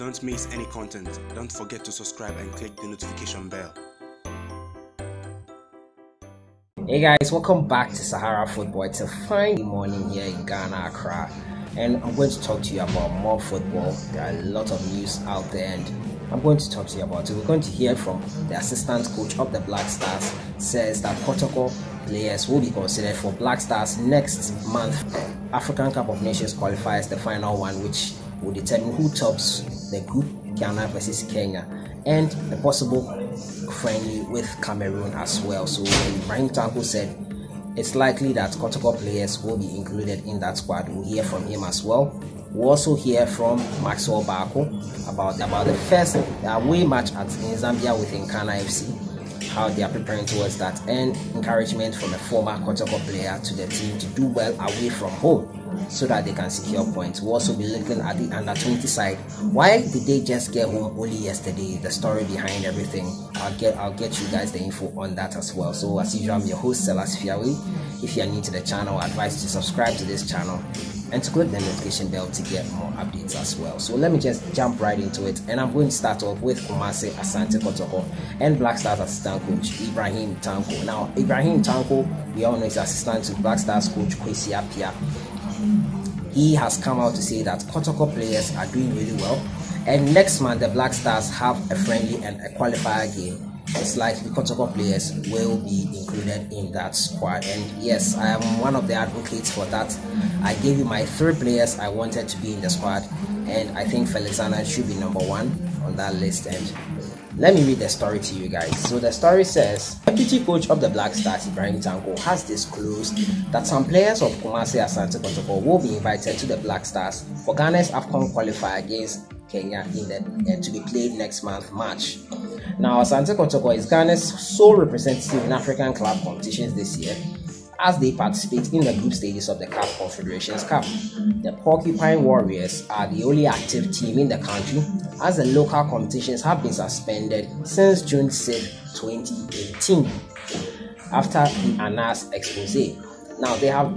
Don't miss any content. Don't forget to subscribe and click the notification bell. Hey guys, welcome back to Sahara Football. It's a fine morning here in Ghana, Accra, and I'm going to talk to you about more football. There are a lot of news out there and I'm going to talk to you about it. We're going to hear from the assistant coach of the Black Stars, says that Kotoko players will be considered for Black Stars next month. African Cup of Nations qualifiers, the final one, which will determine who tops the group, Ghana versus Kenya, and a possible friendly with Cameroon as well. So IBRAHIM TANKO said it's likely that Kotoko players will be included in that squad. We'll hear from him as well. We'll also hear from MAXWELL BAAKO about the first away match in ZAMBIA with NKANA FC, how they are preparing towards that, and encouragement from a former Kotoko player to the team to do well away from home so that they can secure points. We'll also be looking at the under-20 side. Why did they just get home only yesterday? The story behind everything. I'll get you guys the info on that as well. So as usual, I'm your host, Selas Fiawi. If you are new to the channel, I advise you to subscribe to this channel and to click the notification bell to get more updates as well. So let me just jump right into it, and I'm going to start off with KUMASI, Asante Kotoko, and Black Stars assistant coach IBRAHIM TANKO. Now IBRAHIM TANKO, we all know, is assistant to Black Stars coach CHIPSAH. He has come out to say that Kotoko players are doing really well, and next month the Black Stars have a friendly and a qualifier game. It's likely Kotoko players will be included in that squad, and yes, I am one of the advocates for that. I gave you my 3 players I wanted to be in the squad, and I think Felix Annan should be number 1 on that list. And let me read the story to you guys. So the story says, Deputy coach of the Black Stars, IBRAHIM TANKO, has disclosed that some players of KUMASI, Asante Kotoko, will be invited to the Black Stars for Ghana's AFCON qualifier against Kenya to be played next month, March. Now, Asante Kotoko is Ghana's sole representative in African club competitions this year, as they participate in the group stages of the CAF Confederations Cup. The Porcupine Warriors are the only active team in the country, as the local competitions have been suspended since June 6, 2018, after the ANA's expose. Now they have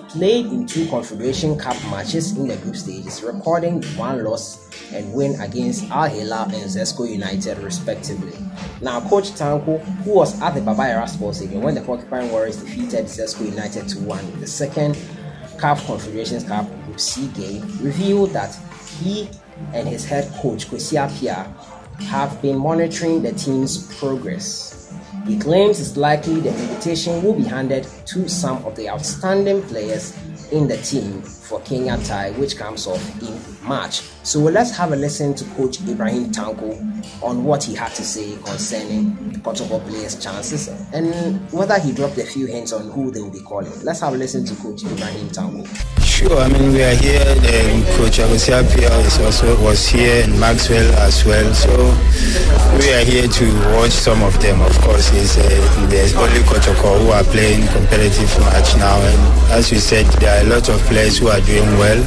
played in 2 Confederation Cup matches in the group stages, recording 1 loss and win against Al Hilal and Zesco United respectively. Now Coach TANKO, who was at the Baba Yara Sports Stadium when the Porcupine Warriors defeated Zesco United 2-1 in the second CAF Confederations Cup Group C game, revealed that he and his head coach CHIPSAH have been monitoring the team's progress. He claims it's likely the invitation will be handed to some of the outstanding players in the team for Kenya tie, which comes off in March. So let's have a listen to Coach IBRAHIM TANKO on what he had to say concerning Kotoko players' chances and whether he dropped a few hints on who they will be calling. Let's have a listen to Coach IBRAHIM TANKO. Sure, I mean, we are here. Coach CHIPSAH was here, and Maxwell as well. So we are here to watch some of them. Of course, there's only Kotoko who are playing competitive match now, and as you said, there are a lot of players who are doing well.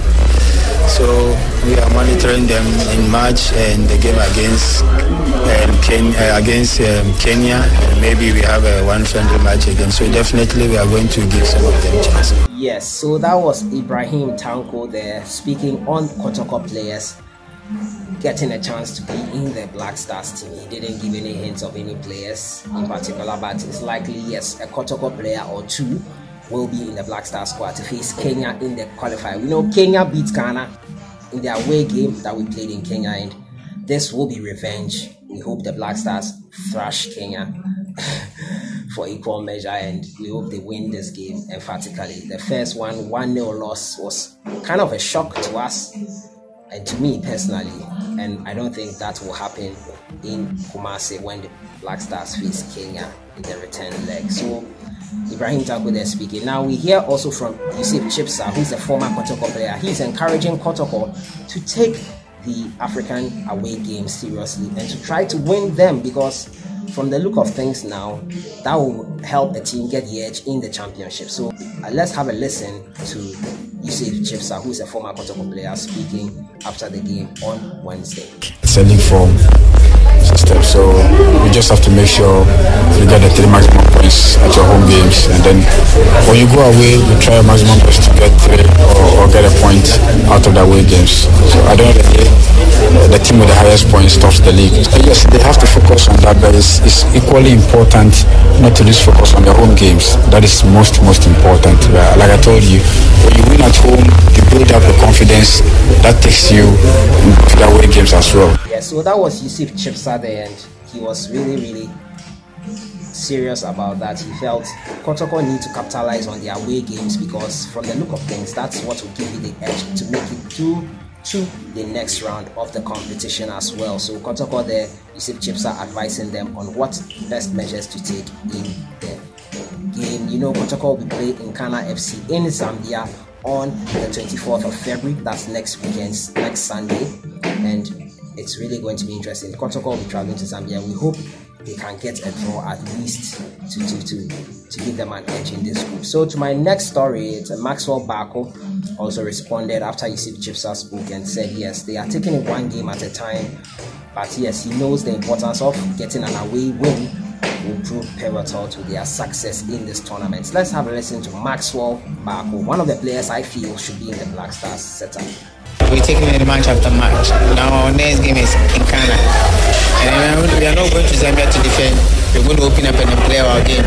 So we are monitoring them in March and the game against Kenya. And maybe we have one friendly match again. So definitely we are going to give some of them chances. Yes, so that was IBRAHIM TANKO there speaking on Kotoko players getting a chance to be in the Black Stars team. He didn't give any hints of any players in particular, but it's likely, yes, a Kotoko player or 2 will be in the Black Stars squad to face Kenya in the qualifier. We know Kenya beat Ghana in their away game that we played in Kenya, and this will be revenge. We hope the Black Stars thrash Kenya for equal measure, and we hope they win this game emphatically. The first 1-0 loss was kind of a shock to us and to me personally, and I don't think that will happen in KUMASI when the Black Stars face Kenya in the return leg. So IBRAHIM TANKO there speaking. Now we hear also from YUSIF CHIPSAH, who is a former Kotoko player. He's encouraging Kotoko to take the African away games seriously and to try to win them, because from the look of things now, that will help the team get the edge in the championship. So let's have a listen to YUSIF CHIPSAH, who is a former Kotoko player, speaking after the game on Wednesday. Selling form system, so we just have to make sure you get the 3 maximum points at your home games, and then when you go away, you try your maximum best to get 3 or get a point out of the away games. So I don't know the team with the highest points tops the league. Yes, they have to focus on that, but it's equally important not to lose focus on their home games. That is most important. Like I told you, when you win at home, you build up the confidence that takes you to the away games as well. Yeah, so that was YUSIF CHIPSAH there, and he was really serious about that. He felt Kotoko need to capitalize on their away games, because from the look of things, that's what will give you the edge to make it through to the next round of the competition as well. So Kotoko there, YUSIF CHIPSAH advising them on what best measures to take in the game. You know, Kotoko will be playing NKANA FC in Zambia on the 24th of February. That's next weekend, next Sunday, and it's really going to be interesting. Kotoko will be traveling to Zambia. We hope they can get a draw at least to give them an edge in this group. So to my next story, it's MAXWELL BAAKO also responded after YUSIF CHIPSAH spoke and said yes, they are taking it 1 game at a time, but yes, he knows the importance of getting an away win will prove pivotal to their success in this tournament. Let's have a listen to MAXWELL BAAKO, one of the players I feel should be in the Black Stars setup. We're taking it match after match. Now our next game is NKANA. And we are not going to Zambia to defend. We're going to open up and play our game.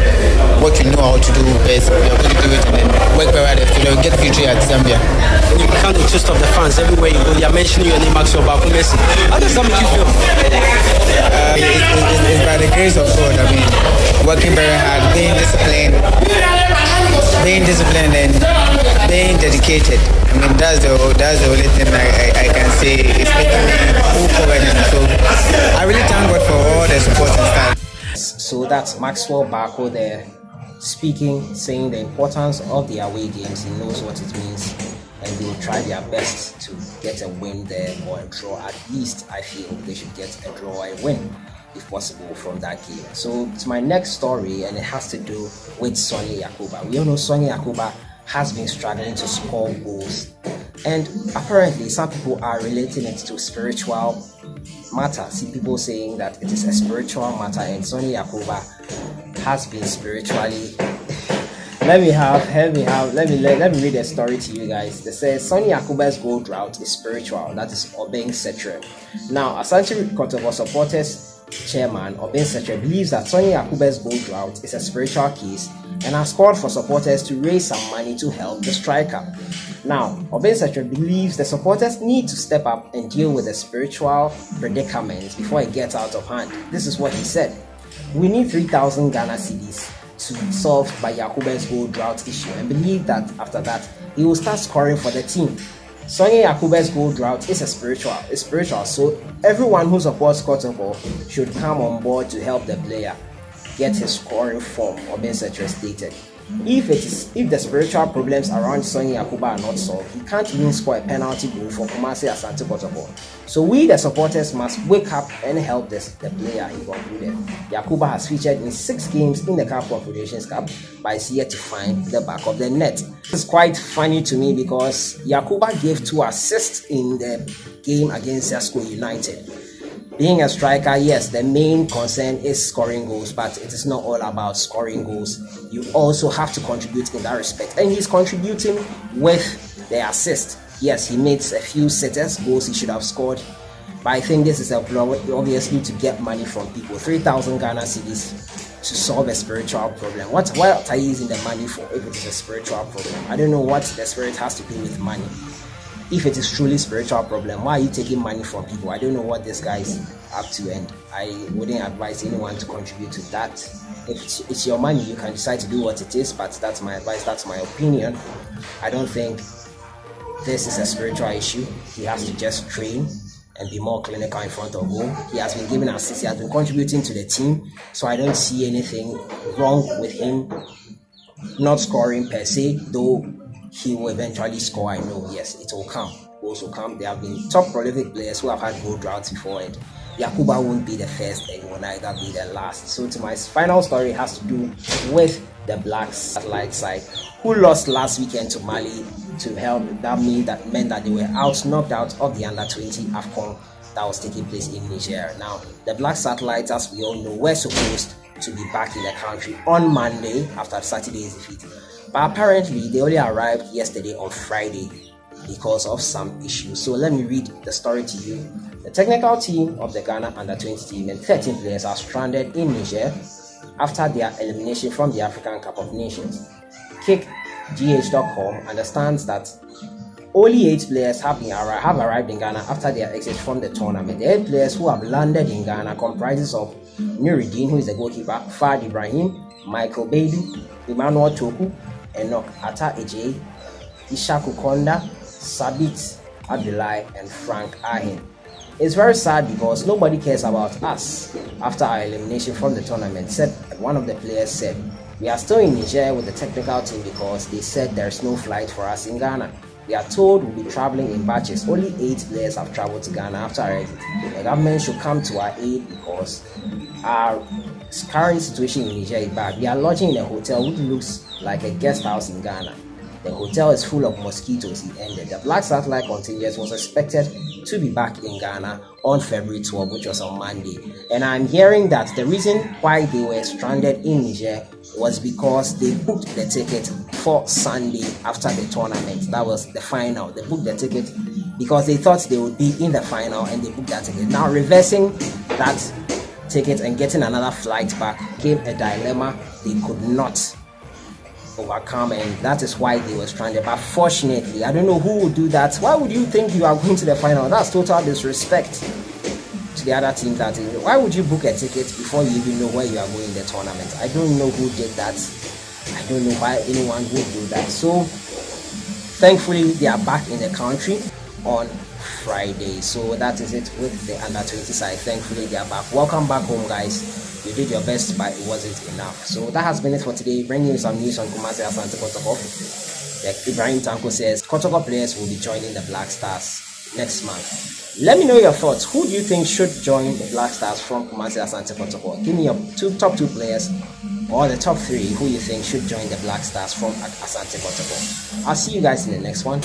What you know how to do best, we are going to do it and then work very hard to get victory at Zambia. You can't just of the fans everywhere you go. They are mentioning your name, MAXWELL BAAKO Messi. How does that make you feel? It's by the grace of God. I mean, working very hard, being disciplined and being dedicated. I mean, that's the only thing I can say. It's making me move forward. So I really thank God for all the support and stuff. So that's MAXWELL BAAKO there speaking, saying the importance of the away games. He knows what it means, and they will try their best to get a win there or a draw. At least I feel they should get a draw or a win if possible from that game. So it's my next story, and it has to do with Sonny Yakuba. We all know Sonny Yakuba has been struggling to score goals, and apparently some people are relating it to spiritual matter. See people saying that it is a spiritual matter, and Sonny Yakuba has been spiritually let me read a story to you guys. They say Sonny Yakuba's goal drought is spiritual. That is Obeng Setre. Now, Asante Kotoko supporters chairman Obeng Setre believes that Sonny Yakuba's goal drought is a spiritual case and has called for supporters to raise some money to help the striker. Now, Obeng Setre believes the supporters need to step up and deal with the spiritual predicament before it gets out of hand. This is what he said. We need 3,000 Ghana cedis to solve by Yakuba's goal drought issue, and believe that after that he will start scoring for the team. Sonny Yakuba's goal drought is spiritual, so everyone who supports Kotoko should come on board to help the player get his scoring form, Obeng Setre stated. If the spiritual problems around Sonny Yakuba are not solved, he can't even score a penalty goal for KUMASI Asante Kotoko. So we, the supporters, must wake up and help the player, he concluded. Yakuba has featured in 6 games in the CAF Confederations Cup, but is yet to find the back of the net. It's quite funny to me because Yakuba gave 2 assists in the game against Zesco United. Being a striker, yes, the main concern is scoring goals, but it is not all about scoring goals. You also have to contribute in that respect, and he's contributing with the assist. Yes, he made a few sitters, goals he should have scored, but I think this is obviously to get money from people. 3,000 Ghana cedis to solve a spiritual problem. What are you using the money for if it is a spiritual problem? I don't know what the spirit has to do with money. If it is truly spiritual problem, why are you taking money from people? I don't know what this guy is up to, and I wouldn't advise anyone to contribute to that. If it's your money, you can decide to do what it is, but that's my advice, that's my opinion. I don't think this is a spiritual issue. He has to just train and be more clinical in front of goal. He has been giving assists, he has been contributing to the team, so I don't see anything wrong with him not scoring per se, though he will eventually score. I know, yes, it will come. Goals will come. There have been top prolific players who have had goal droughts before, and Yakuba won't be the first and will neither be the last. So to my final story has to do with the Black Satellite side, who lost last weekend to Mali to help. That meant that they were knocked out of the under-20 AFCON that was taking place in Niger. Now, the Black Satellites, as we all know, were supposed to be back in the country on Monday after Saturday's defeat. But apparently, they only arrived yesterday on Friday because of some issues. So let me read the story to you. The technical team of the Ghana Under-20 team and 13 players are stranded in Niger after their elimination from the African Cup of Nations. KickGH.com understands that only 8 players have arrived in Ghana after their exit from the tournament. The 8 players who have landed in Ghana comprises of Nuruddin, who is the goalkeeper, IBRAHIM, Michael Bailey, Emmanuel Toku, Enoch Atta Ejay, Ishaku Konda, Sabit Abdullahi, and Frank Ahin. It's very sad because nobody cares about us after our elimination from the tournament, said one of the players said. We are still in Niger with the technical team because they said there's no flight for us in Ghana. We are told we'll be traveling in batches. Only 8 players have traveled to Ghana after our exit. The government should come to our aid because our current situation in Niger is bad. We are lodging in a hotel which looks like a guest house in Ghana. The hotel is full of mosquitoes, he ended. The Black Satellite contingent was expected to be back in Ghana on February 12, which was on Monday. And I'm hearing that the reason why they were stranded in Niger was because they booked the ticket for Sunday after the tournament. That was the final. They booked the ticket because they thought they would be in the final and they booked that ticket. Now reversing that ticket and getting another flight back became a dilemma they could not overcome, and that is why they were stranded. But fortunately, I don't know who would do that. Why would you think you are going to the final? That's total disrespect to the other team. That is, why would you book a ticket before you even know where you are going in the tournament? I don't know who did that. I don't know why anyone would do that. So thankfully they are back in the country on Friday. So that is it with the Under-20 side. Thankfully they are back. Welcome back home, guys. You did your best, but it wasn't enough. So that has been it for today. Bringing you some news on KUMASI Asante Kotoko. IBRAHIM TANKO says Kotoko players will be joining the Black Stars next month. Let me know your thoughts. Who do you think should join the Black Stars from KUMASI Asante Kotoko? Give me your top 2 players or the top 3 who you think should join the Black Stars from Asante Kotoko. I'll see you guys in the next one.